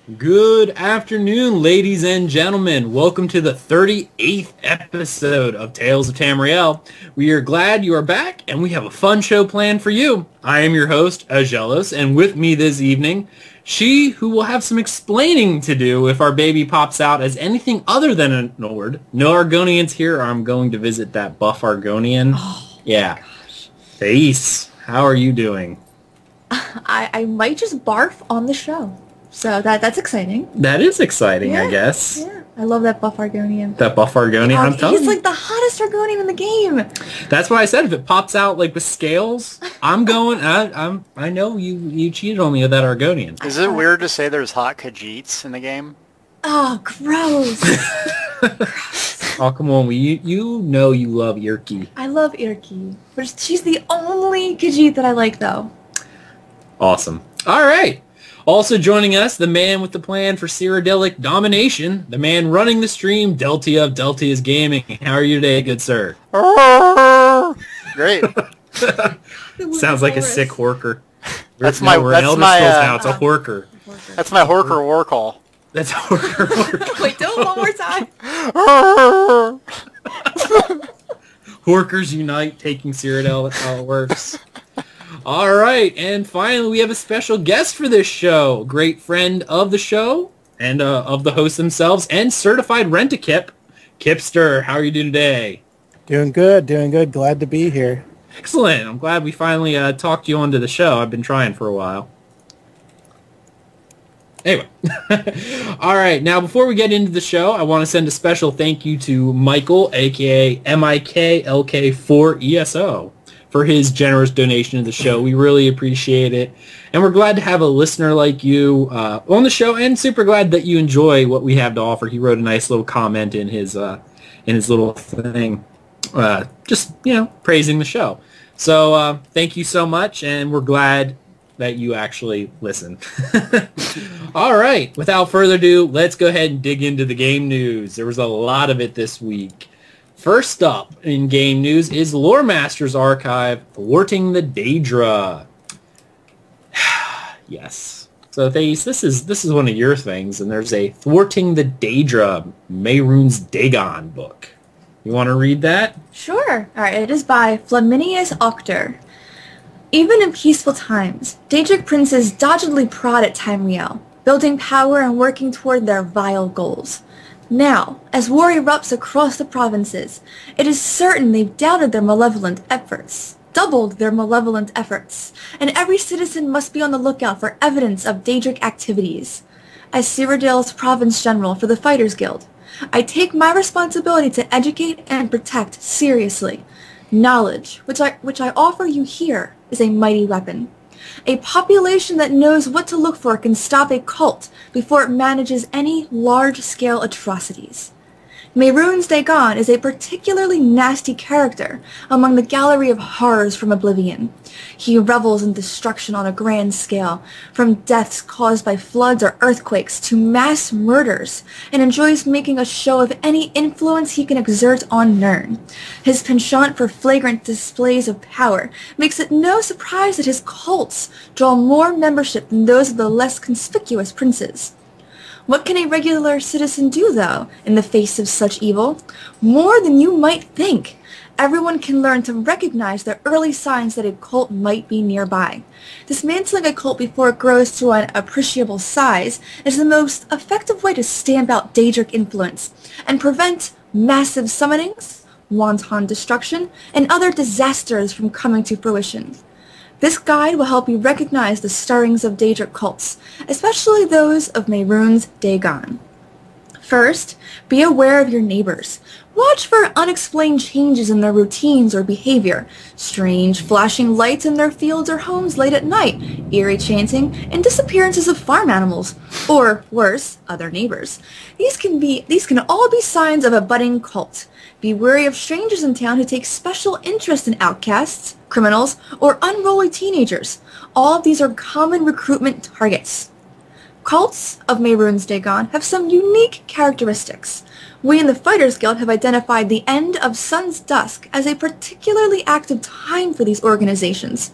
Good afternoon, ladies and gentlemen. Welcome to the 38th episode of Tales of Tamriel. We are glad you are back, and we have a fun show planned for you. I am your host, Aggelos, and with me this evening, she who will have some explaining to do if our baby pops out as anything other than a Nord. No Argonians here, or I'm going to visit that buff Argonian. Oh, yeah. Gosh. Thais, how are you doing? I might just barf on the show. So that's exciting. That is exciting, I guess. Yeah, I love that buff Argonian. That buff Argonian, I'm telling you. He's like the hottest Argonian in the game. That's why I said if it pops out like with scales, I'm going. I know you cheated on me with that Argonian. Is it weird to say there's hot Khajiits in the game? Oh, gross. Gross. Oh, come on. You know you love Irki. I love Irki. But she's the only Khajiit that I like, though. Awesome. All right. Also joining us, the man with the plan for Cyrodiilic domination, the man running the stream, Deltia of Deltia's Gaming. How are you today, good sir? Great. Sounds like a sick horker. That's my now. It's a horker. That's my horker war call. That's a horker. Wait, do it one more time. Horkers unite, taking Cyrodiil. That's how it works. All right, and finally, we have a special guest for this show. Great friend of the show and of the hosts themselves and certified rent-a-kip, Kypster. How are you doing today? Doing good. Glad to be here. Excellent. I'm glad we finally talked you onto the show. I've been trying for a while. Anyway. All right, now before we get into the show, I want to send a special thank you to Michael, a.k.a. MIKLK4ESO. for his generous donation to the show. We really appreciate it. And we're glad to have a listener like you on the show, and super glad that you enjoy what we have to offer. He wrote a nice little comment in his little thing, just, praising the show. So thank you so much, and we're glad that you actually listen. All right, without further ado, let's go ahead and dig into the game news. There was a lot of it this week. First up in game news is Loremaster's archive, Thwarting the Daedra. Yes. So Thais, this is one of your things, and there's a Thwarting the Daedra, Mehrunes Dagon book. You want to read that? Sure. All right, it is by Flaminius Octor. Even in peaceful times, Daedric princes doggedly prod at Tamriel, building power and working toward their vile goals. Now, as war erupts across the provinces, it is certain they've doubled their malevolent efforts, and every citizen must be on the lookout for evidence of Daedric activities. As Cyrodiil's province general for the Fighters Guild, I take my responsibility to educate and protect seriously. Knowledge, which I offer you here, is a mighty weapon. A population that knows what to look for can stop a cult before it manages any large-scale atrocities. Mehrunes Dagon is a particularly nasty character among the gallery of horrors from Oblivion. He revels in destruction on a grand scale, from deaths caused by floods or earthquakes to mass murders, and enjoys making a show of any influence he can exert on Nirn. His penchant for flagrant displays of power makes it no surprise that his cults draw more membership than those of the less conspicuous princes. What can a regular citizen do, though, in the face of such evil? More than you might think. Everyone can learn to recognize the early signs that a cult might be nearby. Dismantling a cult before it grows to an appreciable size is the most effective way to stamp out Daedric influence and prevent massive summonings, wanton destruction, and other disasters from coming to fruition. This guide will help you recognize the stirrings of Daedric cults, especially those of Mehrunes Dagon. First, be aware of your neighbors. Watch for unexplained changes in their routines or behavior, strange flashing lights in their fields or homes late at night, eerie chanting, and disappearances of farm animals, or worse, other neighbors. These can all be signs of a budding cult. Be wary of strangers in town who take special interest in outcasts, criminals, or unruly teenagers. All of these are common recruitment targets. Cults of Mehrunes Dagon have some unique characteristics. We in the Fighters Guild have identified the end of Sun's dusk as a particularly active time for these organizations.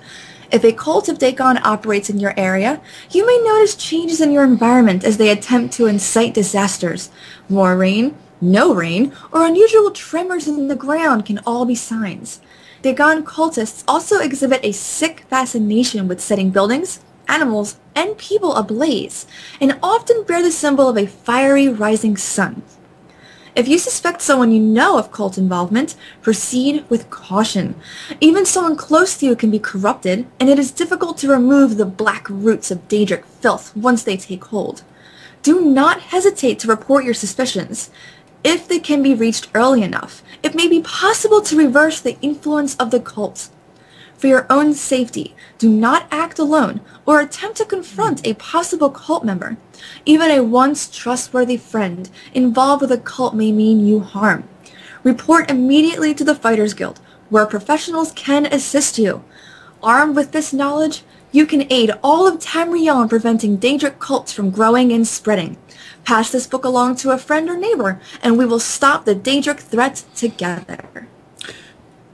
If a cult of Dagon operates in your area, you may notice changes in your environment as they attempt to incite disasters. More rain, no rain, or unusual tremors in the ground can all be signs. Dagon cultists also exhibit a sick fascination with setting buildings, animals, and people ablaze, and often bear the symbol of a fiery rising sun. If you suspect someone you know of cult involvement, proceed with caution. Even someone close to you can be corrupted, and it is difficult to remove the black roots of Daedric filth once they take hold. Do not hesitate to report your suspicions. If they can be reached early enough, it may be possible to reverse the influence of the cult. For your own safety, do not act alone or attempt to confront a possible cult member. Even a once trustworthy friend involved with a cult may mean you harm. Report immediately to the Fighters Guild, where professionals can assist you. Armed with this knowledge, you can aid all of Tamriel in preventing Daedric cults from growing and spreading. Pass this book along to a friend or neighbor, and we will stop the Daedric threat together.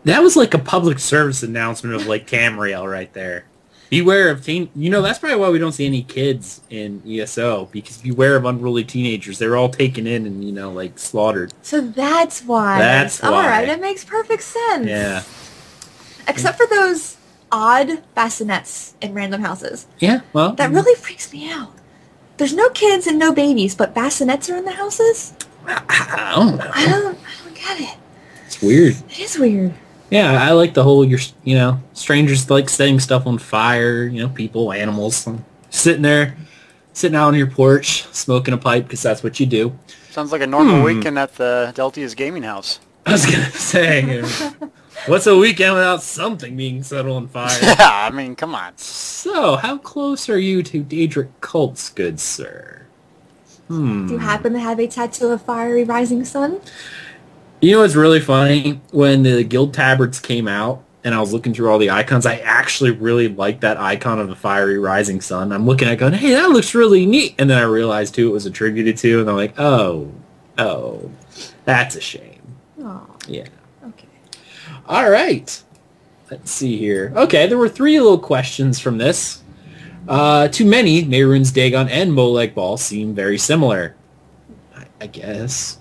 That was like a public service announcement of like Tamriel right there. Beware of teen. You know, that's probably why we don't see any kids in ESO, because beware of unruly teenagers. They're all taken in and, you know, like slaughtered. So that's why. That's why. All right, it makes perfect sense. Yeah. Except for those odd bassinets in random houses. Yeah, well. That really freaks me out. There's no kids and no babies, but bassinets are in the houses? I don't know. I don't get it. It's weird. It is weird. Yeah, I like the whole, you know, strangers like setting stuff on fire, you know, people, animals, sitting out on your porch, smoking a pipe, because that's what you do. Sounds like a normal weekend at the Deltia's gaming house. I was going to say, what's a weekend without something being set on fire? Yeah, I mean, come on. So, how close are you to Daedric cults, good sir? Do you happen to have a tattoo of fiery rising sun? You know what's really funny? When the guild tabards came out and I was looking through all the icons, I actually really liked that icon of the fiery rising sun. I'm looking at it going, hey, that looks really neat. And then I realized who it was attributed to, and I'm like, oh, that's a shame. Oh. Yeah. Okay. All right. Let's see here. Okay, there were 3 little questions from this. To many, Mehrunes Dagon and Molag Bal seem very similar. I guess.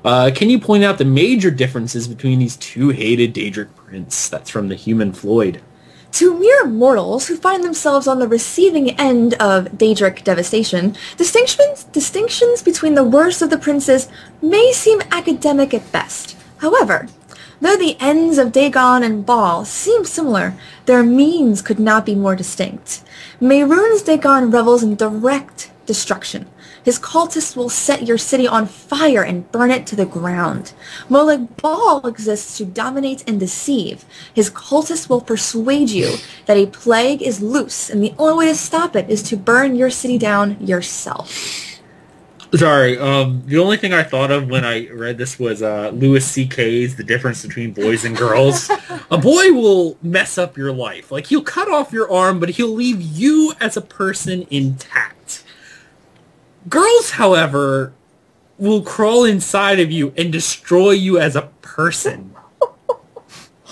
Can you point out the major differences between these 2 hated Daedric prints? That's from the human Floyd. To mere mortals who find themselves on the receiving end of Daedric devastation, distinctions between the worst of the princes may seem academic at best. However, though the ends of Dagon and Bal seem similar, their means could not be more distinct. Mehrunes Dagon revels in direct destruction. His cultists will set your city on fire and burn it to the ground. Molag Bal exists to dominate and deceive. His cultists will persuade you that a plague is loose, and the only way to stop it is to burn your city down yourself. Sorry, the only thing I thought of when I read this was Louis C.K.'s The Difference Between Boys and Girls. A boy will mess up your life. Like, he'll cut off your arm, but he'll leave you as a person intact. Girls, however, will crawl inside of you and destroy you as a person.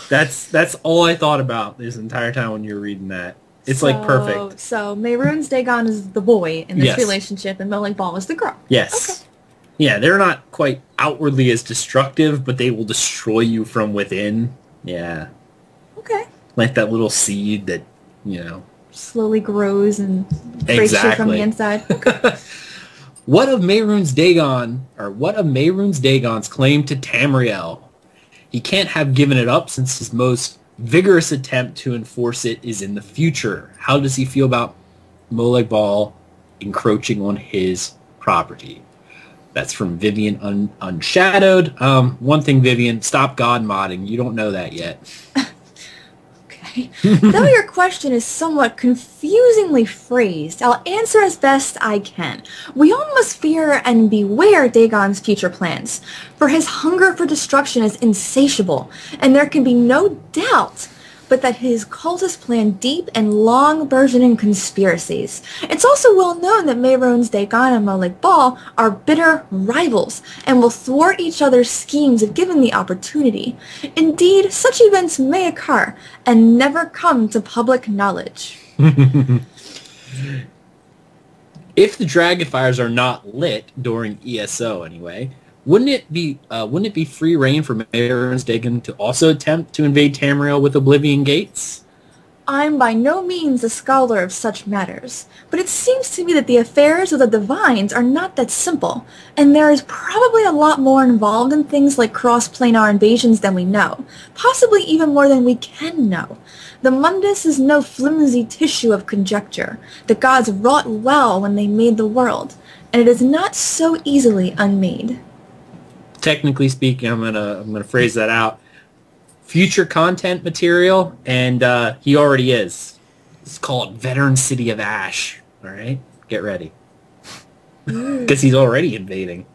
That's all I thought about this entire time when you were reading that. It's like perfect. So Mehrunes Dagon is the boy in this Yes. relationship, and Molag Bal is the girl. Yes. Okay. Yeah, they're not quite outwardly as destructive, but they will destroy you from within. Yeah. Okay. Like that little seed that, you know. Slowly grows and breaks you from the inside. Okay. What of Mehrunes Dagon's claim to Tamriel? He can't have given it up since his most vigorous attempt to enforce it is in the future. How does he feel about Molag Bal encroaching on his property? That's from Vivian Unshadowed. One thing, Vivian, stop God modding. You don't know that yet. Okay. Though your question is somewhat confusingly phrased, I'll answer as best I can. We all must fear and beware Dagon's future plans, for his hunger for destruction is insatiable, and there can be no doubt but that his cultists plan deep and long burgeoning conspiracies. It's also well known that Mehrunes Dagon and Malik Bal are bitter rivals and will thwart each other's schemes if given the opportunity. Indeed, such events may occur and never come to public knowledge. If the Dragonfires are not lit during ESO anyway, wouldn't it be free reign for Mehrunes Dagon to also attempt to invade Tamriel with Oblivion Gates? I'm by no means a scholar of such matters, but it seems to me that the affairs of the Divines are not that simple, and there is probably a lot more involved in things like cross-planar invasions than we know, possibly even more than we can know. The Mundus is no flimsy tissue of conjecture. The gods wrought well when they made the world, and it is not so easily unmade. Technically speaking, I'm gonna phrase that out. Future content material, and he already is. It's called Veteran City of Ash. All right, get ready, because he's already invading.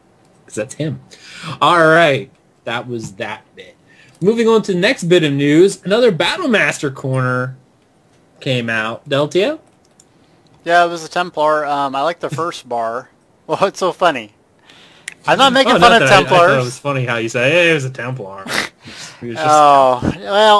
Because that's him. All right, that was that bit. Moving on to the next bit of news, another Battlemaster corner came out. Deltia? Yeah, it was a Templar. I like the first bar. Well, what's so funny? I'm not making fun of Templars. I thought it was funny how you say, hey, it was a Templar. Well...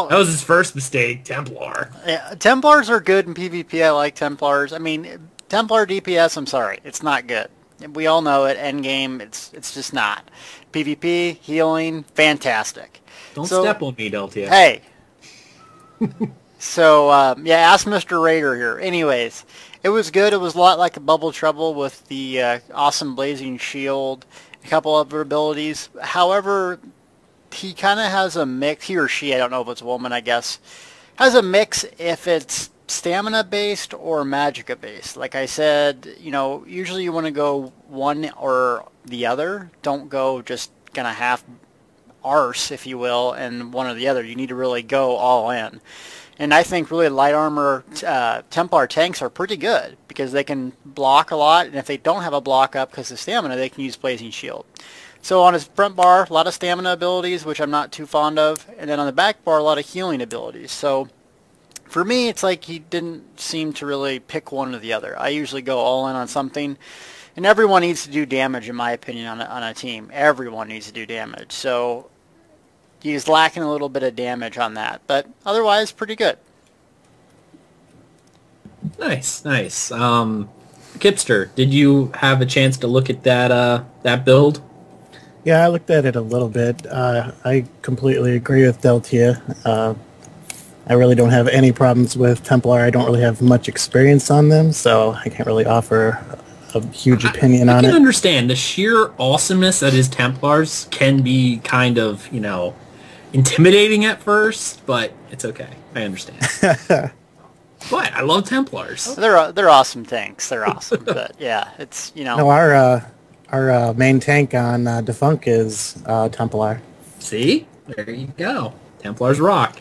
That was his first mistake, Templar. Yeah, Templars are good in PvP. I like Templars. I mean, Templar DPS, I'm sorry. It's not good. We all know it. Endgame, it's just not. PvP, healing, fantastic. Don't step on me, Deltia. Hey. So, yeah, ask Mr. Raider here. Anyways, it was good. It was a lot like a Bubble Trouble with the awesome Blazing Shield, a couple other abilities. However, he kind of has a mix, he or she, I don't know if it's a woman, I guess, has a mix if it's stamina-based or magicka-based. Like I said, you know, usually you want to go one or the other. Don't go just kind of half arse, if you will, and one or the other. You need to really go all in. And I think really light armor Templar tanks are pretty good because they can block a lot, and if they don't have a block up because of stamina, they can use Blazing Shield. So on his front bar, a lot of stamina abilities, which I'm not too fond of, and then on the back bar, a lot of healing abilities. So for me, it's like he didn't seem to really pick one or the other. I usually go all in on something, and everyone needs to do damage, in my opinion, on a team. Everyone needs to do damage. So he's lacking a little bit of damage on that, but otherwise pretty good. Nice. Kypster, did you have a chance to look at that build? Yeah, I looked at it a little bit. I completely agree with Deltia. I really don't have any problems with Templar. I don't really have much experience on them, so I can't really offer a huge opinion on it. I can understand. The sheer awesomeness that is Templars can be kind of, you know, intimidating at first, but it's okay. I understand. But I love Templars. They're awesome tanks. They're awesome. But yeah, it's, you know. No, our main tank on DaFunk is Templar. See? There you go. Templars rock.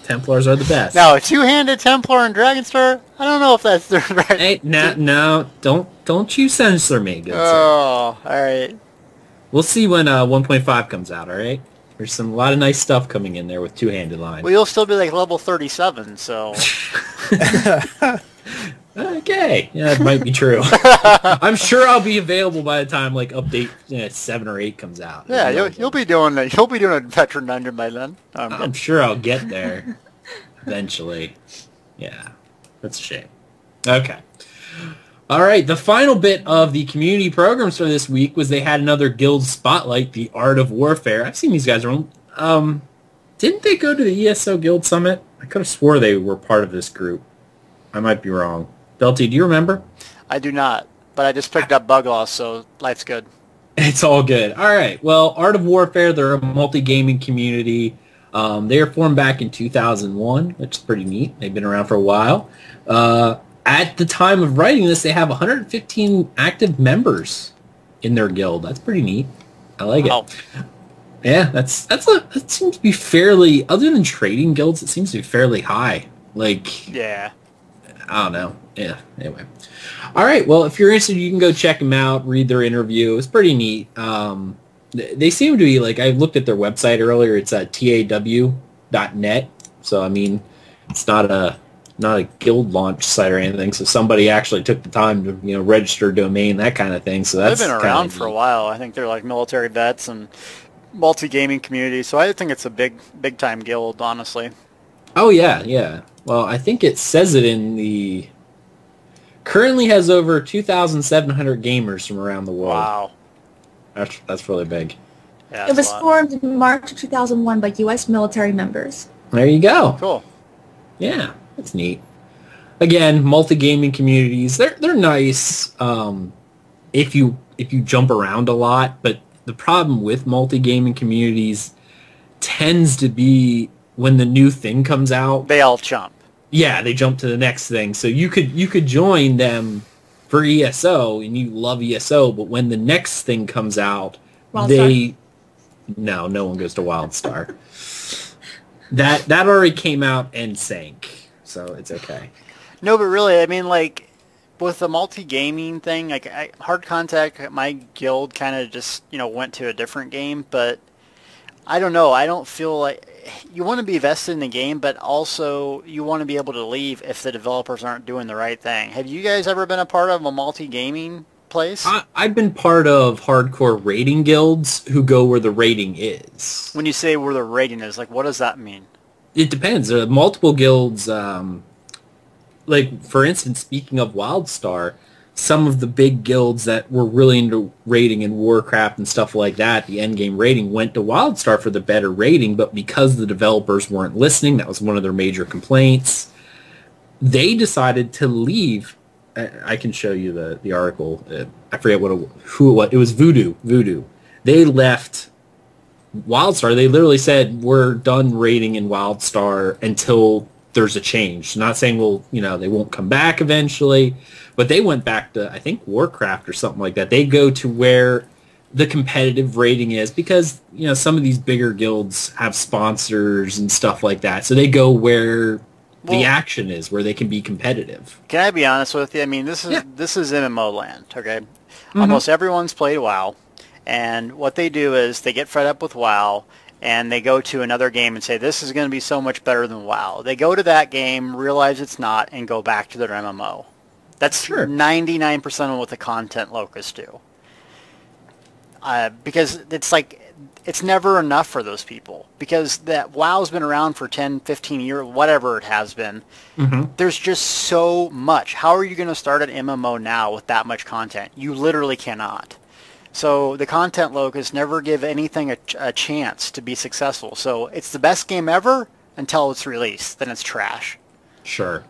Templars are the best. Now, a two-handed Templar and Dragonstar, I don't know if that's the right... Hey, no, don't you censor me, good sir. Oh, alright. We'll see when 1.5 comes out, alright? There's a lot of nice stuff coming in there with two-handed line. Well, you'll still be like level 37, so... Okay, yeah, that might be true. I'm sure I'll be available by the time like update 7 or 8 comes out. Yeah, you'll be doing a veteran dungeon by then. I'm sure I'll get there eventually. Yeah, that's a shame. Okay. All right, the final bit of the community programs for this week was they had another guild spotlight, the Art of Warfare. I've seen these guys around. Didn't they go to the ESO Guild Summit? I could have swore they were part of this group. I might be wrong. Belty, do you remember? I do not, but I just picked up Bug Loss, so life's good. It's all good. All right. Well, Art of Warfare, they're a multi-gaming community. They were formed back in 2001, which is pretty neat. They've been around for a while. At the time of writing this, they have 115 active members in their guild. That's pretty neat. I like it. Yeah, that seems to be fairly, other than trading guilds, it seems to be fairly high. Like, yeah. I don't know. Yeah, anyway. All right, well, if you're interested, you can go check them out, read their interview. It's pretty neat. They seem to be, like, I looked at their website earlier. It's TAW .net. So I mean, it's not a guild launch site or anything. So somebody actually took the time to register a domain, that kind of thing. So They've that's been around for a while. I think they're like military vets and multi-gaming community. So I think it's a big time guild, honestly. Oh yeah, yeah. Well, I think it says it in the. Currently has over 2,700 gamers from around the world. Wow. That's really big. Yeah, It was formed in March of 2001 by U.S. military members. There you go. Cool. Yeah, that's neat. Again, multi-gaming communities, they're nice if you jump around a lot, but the problem with multi-gaming communities tends to be when the new thing comes out. They all jump. Yeah, they jump to the next thing. So you could join them for ESO and you love ESO, but when the next thing comes out, no one goes to WildStar. That already came out and sank, so it's okay. No, but really, I mean, like with the multi-gaming thing, like Hard Contact, my guild kind of just went to a different game, but I don't know. I don't feel like you want to be vested in the game, but also you want to be able to leave if the developers aren't doing the right thing. Have you guys ever been a part of a multi-gaming place? I've been part of hardcore raiding guilds who go where the raiding is. When you say where the raiding is, like what does that mean? It depends. Multiple guilds, like for instance, speaking of WildStar, some of the big guilds that were really into raiding in Warcraft and stuff like that, the endgame raiding, went to WildStar for the better raiding, but because the developers weren't listening, that was one of their major complaints, they decided to leave. I can show you the article. I forget who it was. It was Voodoo. They left WildStar. They literally said, we're done raiding in WildStar until there's a change. Not saying, they won't come back eventually, but they went back to, I think, Warcraft or something like that. They go to where the competitive rating is because, some of these bigger guilds have sponsors and stuff like that. So they go where the action is, where they can be competitive. Can I be honest with you? I mean, this is MMO land, okay? Mm-hmm. Almost everyone's played WoW, and what they do is they get fed up with WoW, and they go to another game and say, this is going to be so much better than WoW. They go to that game, realize it's not, and go back to their MMO. That's 99% of what the content locusts do. Because it's like, it's never enough for those people. Because that WoW's been around for 10, 15 years, whatever it has been. Mm-hmm. There's just so much. How are you going to start an MMO now with that much content? You literally cannot. So the content locusts never give anything a chance to be successful. So it's the best game ever until it's released. Then it's trash. Sure.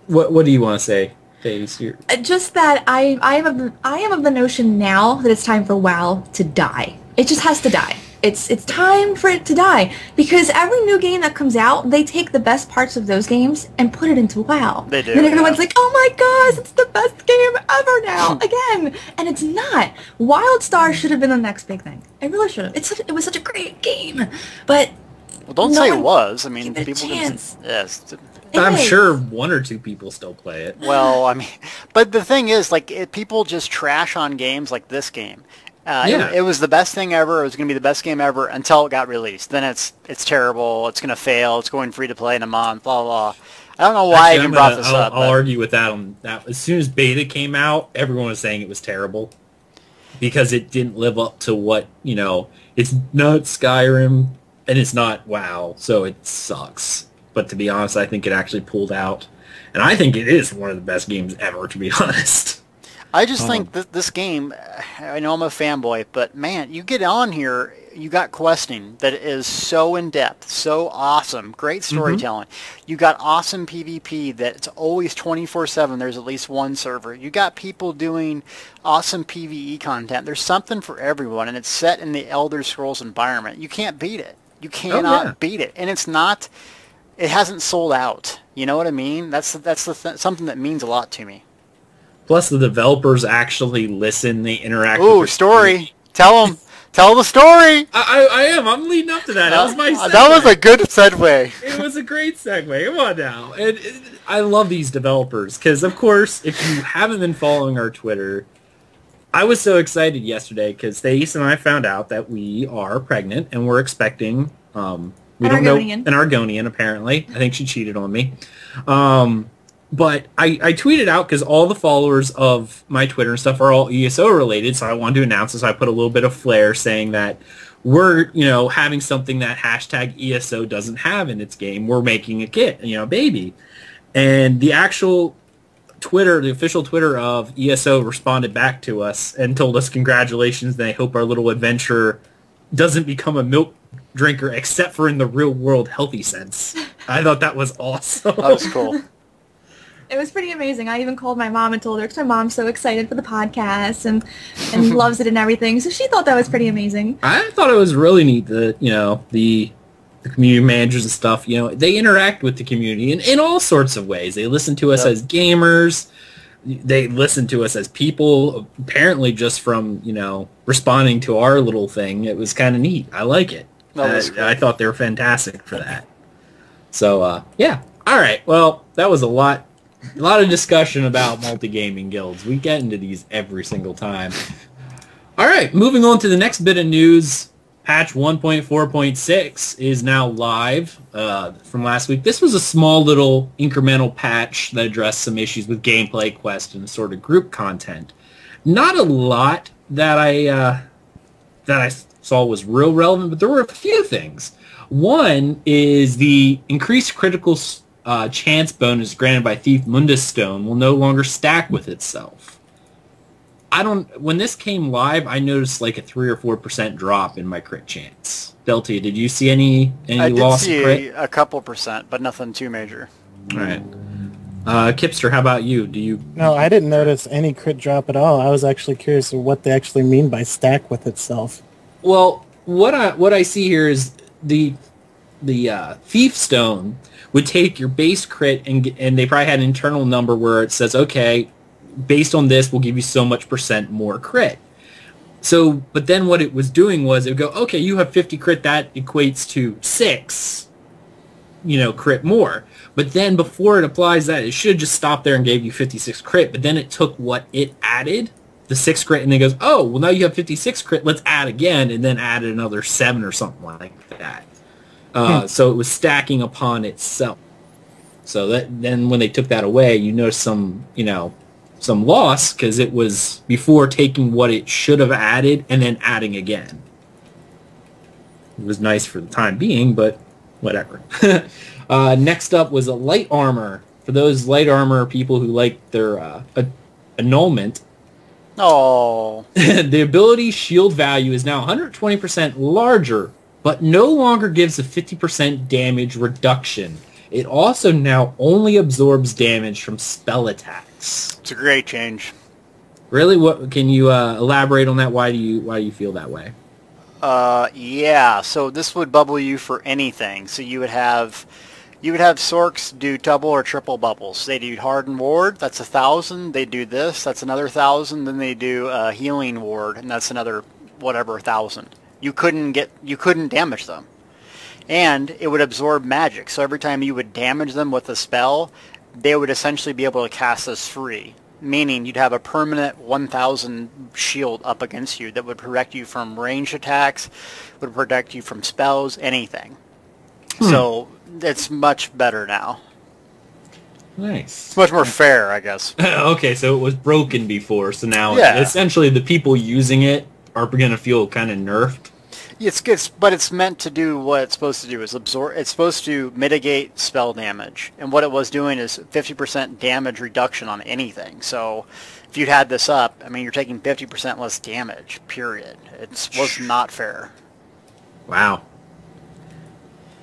What do you want to say, Days? Just that I am of the notion now that it's time for WoW to die. It just has to die. It's time for it to die because every new game that comes out, they take the best parts of those games and put it into WoW. They do. And everyone's like, "Oh my gosh, it's the best game ever now again!" And it's not. WildStar should have been the next big thing. It really should have. It was such a great game, but don't say it was. I mean, people can. Yes. I'm sure one or two people still play it. Well, I mean, but the thing is, like, people just trash on games like this game. It was the best thing ever. It was going to be the best game ever until it got released. Then it's terrible. It's going to fail. It's going free to play in a month. Blah blah. I don't know why I even brought this up. I'll argue with that on that. As soon as beta came out, everyone was saying it was terrible because it didn't live up to what It's not Skyrim and it's not WoW, so it sucks. But to be honest, I think it actually pulled out, and I think it is one of the best games ever. To be honest. I just think that this game, I know I'm a fanboy, but man, you get on here, you got questing that is so in-depth, so awesome, great storytelling. Mm-hmm. You got awesome PvP that's always 24/7, there's at least one server. You got people doing awesome PvE content. There's something for everyone, and it's set in the Elder Scrolls environment. You can't beat it. You cannot beat it. And it hasn't sold out. You know what I mean? That's something that means a lot to me. Plus, the developers actually listen. They interact. Ooh, story. Tell them. Tell the story. I am. I'm leading up to that. That was my segue. That was a good segue. It was a great segue. Come on now. I love these developers because, of course, if you haven't been following our Twitter, I was so excited yesterday because Thais and I found out that we are pregnant and we're expecting We don't know. An Argonian, apparently. I think she cheated on me. But I tweeted out because all the followers of my Twitter and stuff are all ESO related, so I wanted to announce this. I put a little bit of flair saying that we're, having something that hashtag ESO doesn't have in its game. We're making a kit, baby. And the actual Twitter, the official Twitter of ESO responded back to us and told us congratulations. They hope our little adventure doesn't become a milk drinker except for in the real world healthy sense. I thought that was awesome. That was cool. It was pretty amazing. I even called my mom and told her because my mom's so excited for the podcast and loves it and everything. So she thought that was pretty amazing. I thought it was really neat that, the community managers and stuff, they interact with the community in all sorts of ways. They listen to us as gamers. They listen to us as people, apparently just from, responding to our little thing. It was kind of neat. I like it. I thought they were fantastic for that. So, yeah. All right. Well, that was a lot of discussion about multi-gaming guilds. We get into these every single time. All right, moving on to the next bit of news. Patch 1.4.6 is now live from last week. This was a small little incremental patch that addressed some issues with gameplay, quest, and sort of group content. Not a lot that I saw was real relevant, but there were a few things. One is the increased critical chance bonus granted by Thief Mundus Stone will no longer stack with itself. When this came live, I noticed like a 3 or 4% drop in my crit chance. Deltia, did you see any loss of crit? I did see a couple percent, but nothing too major. All right. Kypster, how about you? No, I didn't notice any crit drop at all. I was actually curious of what they actually mean by stack with itself. Well, what I see here is the Thief Stone would take your base crit and they probably had an internal number where it says, okay, based on this, we'll give you so much % more crit. So, but then what it was doing was it would go, okay, you have 50 crit, that equates to 6, crit more. But then before it applies that, it should have just stopped there and gave you 56 crit, but then it took what it added, the 6 crit, and then goes, oh, well now you have 56 crit, let's add again, and then added another 7 or something like that. So it was stacking upon itself. So then when they took that away, you noticed some loss because it was before taking what it should have added and then adding again. It was nice for the time being, but whatever. Next up was a light armor. For those light armor people who like their annulment, oh, the ability shield value is now 120% larger, but no longer gives a 50% damage reduction. It also now only absorbs damage from spell attacks. It's a great change. Really? What can you elaborate on that? Why do you feel that way? Yeah. So this would bubble you for anything. So you would have Sorks do double or triple bubbles. They do Hardened Ward, that's 1,000. They do this, that's another 1,000. Then they do Healing Ward, and that's another whatever 1,000. You couldn't damage them. And it would absorb magic. So every time you would damage them with a spell, they would essentially be able to cast this free. Meaning you'd have a permanent 1,000 shield up against you that would protect you from ranged attacks, would protect you from spells, anything. So it's much better now. Nice. It's much more fair, I guess. Okay, so it was broken before, so now Yeah. essentially the people using it are going to feel kind of nerfed. It's good, but it's meant to do what it's supposed to do. Is absorb. It's supposed to mitigate spell damage, and what it was doing is 50% damage reduction on anything. So, if you'd had this up, I mean, you're taking 50% less damage. Period. It was not fair. Wow.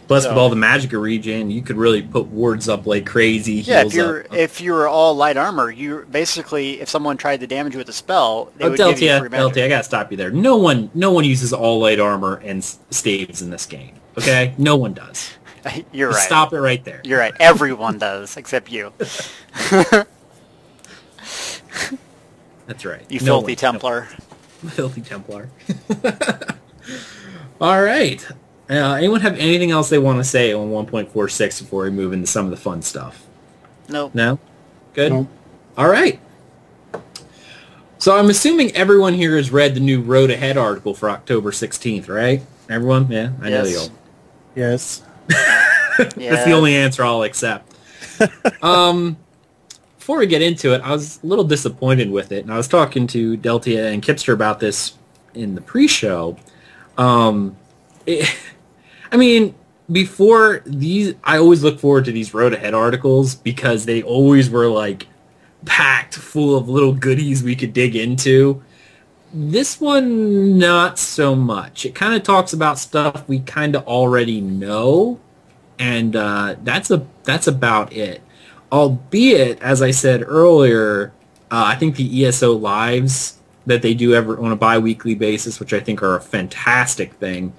Plus, with all the Magicka regen, you could really put wards up like crazy. Yeah, heals if you're all light armor, you basically, if someone tried to damage you with a spell, they would give you free magic. Deltia, I gotta stop you there. No one uses all light armor and staves in this game. Okay, no one does. You're right. Stop it right there. You're right. Everyone does except you. That's right. You filthy Templar. Filthy Templar. All right. Anyone have anything else they want to say on 1.46 before we move into some of the fun stuff? Nope. No? Good? No. All right. So I'm assuming everyone here has read the new Road Ahead article for October 16th, right? Everyone? Yeah, I know Yes. you all. Yes. That's the only answer I'll accept. Before we get into it, I was a little disappointed with it, and I was talking to Deltia and Kypster about this in the pre-show. Before these, I always look forward to these Road Ahead articles because they always were like packed full of little goodies we could dig into. This one, not so much. It kind of talks about stuff we kind of already know, and that's about it. Albeit, as I said earlier, I think the ESO lives that they do on a bi-weekly basis, which I think are a fantastic thing,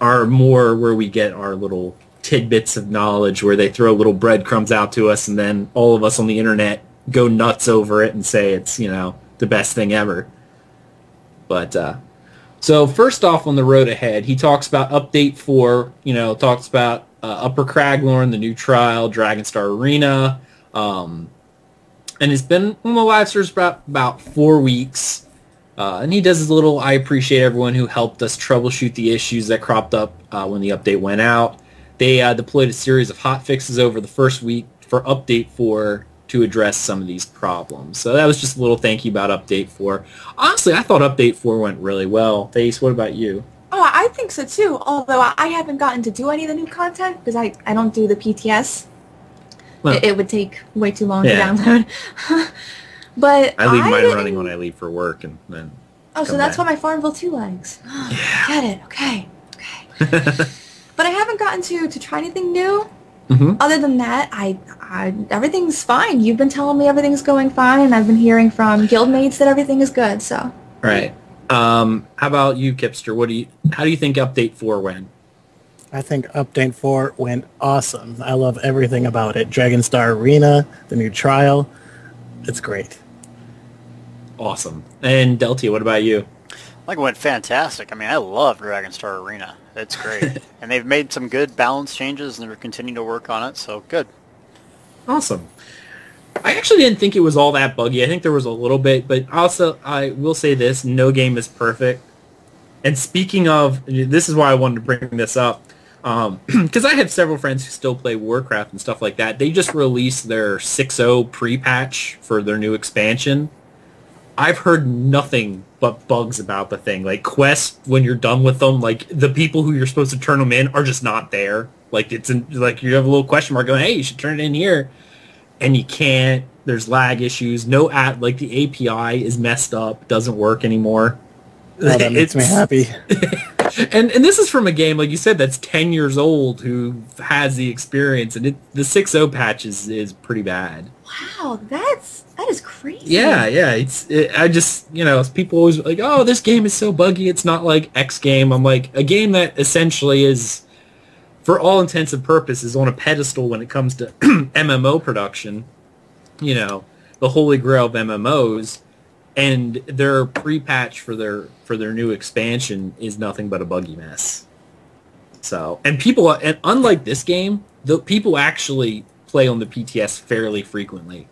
are more where we get our little tidbits of knowledge, where they throw little breadcrumbs out to us, and then all of us on the internet go nuts over it and say it's, the best thing ever. But, so first off on the road ahead, he talks about Update 4, talks about Upper Craglorn, the new trial, Dragonstar Arena, and it's been on the live servers about 4 weeks. And he does his little, I appreciate everyone who helped us troubleshoot the issues that cropped up when the update went out. They deployed a series of hot fixes over the first week for Update 4 to address some of these problems. So that was just a little thank you about Update 4. Honestly, I thought Update 4 went really well. Thace, what about you? Oh, I think so too, although I haven't gotten to do any of the new content because I don't do the PTS. Well, it would take way too long to download. But I leave mine running when I leave for work and then so that's why my Farmville 2 lags. Yeah. Get it. Okay. But I haven't gotten to try anything new. Mm-hmm. Other than that, I everything's fine. You've been telling me everything's going fine, and I've been hearing from guildmates that everything is good, so. Right. How about you, Kypster? How do you think Update 4 went? I think Update 4 went awesome. I love everything about it. Dragonstar Arena, the new trial. It's great. Awesome. And Deltia, what about you? I think it went fantastic. I love Dragonstar Arena. It's great. And they've made some good balance changes, and they're continuing to work on it, so good. Awesome. I actually didn't think it was all that buggy. I think there was a little bit, but also I will say this, no game is perfect. And speaking of, this is why I wanted to bring this up, because I have several friends who still play Warcraft and stuff like that. They just released their 6.0 pre-patch for their new expansion. I've heard nothing but bugs about the thing. Like, quests, when you're done with them, like, the people who you're supposed to turn them in are just not there. Like, like you have a little question mark going, hey, you should turn it in here. And you can't. There's lag issues. Like, the API is messed up. Doesn't work anymore. Oh, that makes me happy. And this is from a game, like you said, that's 10 years old who has the experience. And the 6.0 patch is pretty bad. Wow, that is crazy. Yeah. I just, people always like, oh, this game is so buggy. It's not like X game. I'm like, a game that essentially is, for all intents and purposes, on a pedestal when it comes to MMO production. The holy grail of MMOs. And their pre-patch for their new expansion is nothing but a buggy mess. So, and unlike this game, the people actually play on the PTS fairly frequently.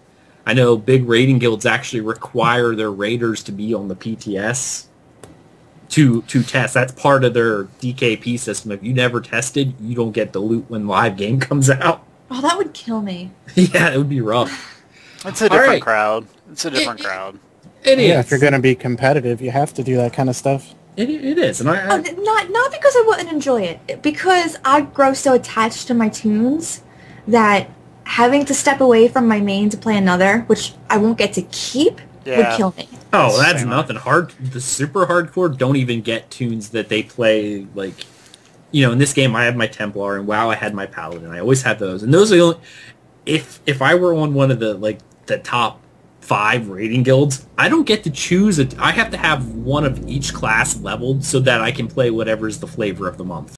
I know big raiding guilds actually require their raiders to be on the PTS to test. That's part of their DKP system. If you never tested, you don't get the loot when live game comes out. Oh, that would kill me. Yeah, it would be rough. It's a different crowd. It's a different crowd. It is. Yeah, if you're going to be competitive, you have to do that kind of stuff. It is. And not because I wouldn't enjoy it. Because I grow so attached to my tunes that having to step away from my main to play another, which I won't get to keep, would kill me. Oh, that's nothing. The super hardcore don't even get tunes that they play, like, in this game I have my Templar, and WoW I had my Paladin. I always have those. And those are the only... If I were on one of the top 5 raiding guilds, I don't get to choose I have to have one of each class leveled so that I can play whatever is the flavor of the month.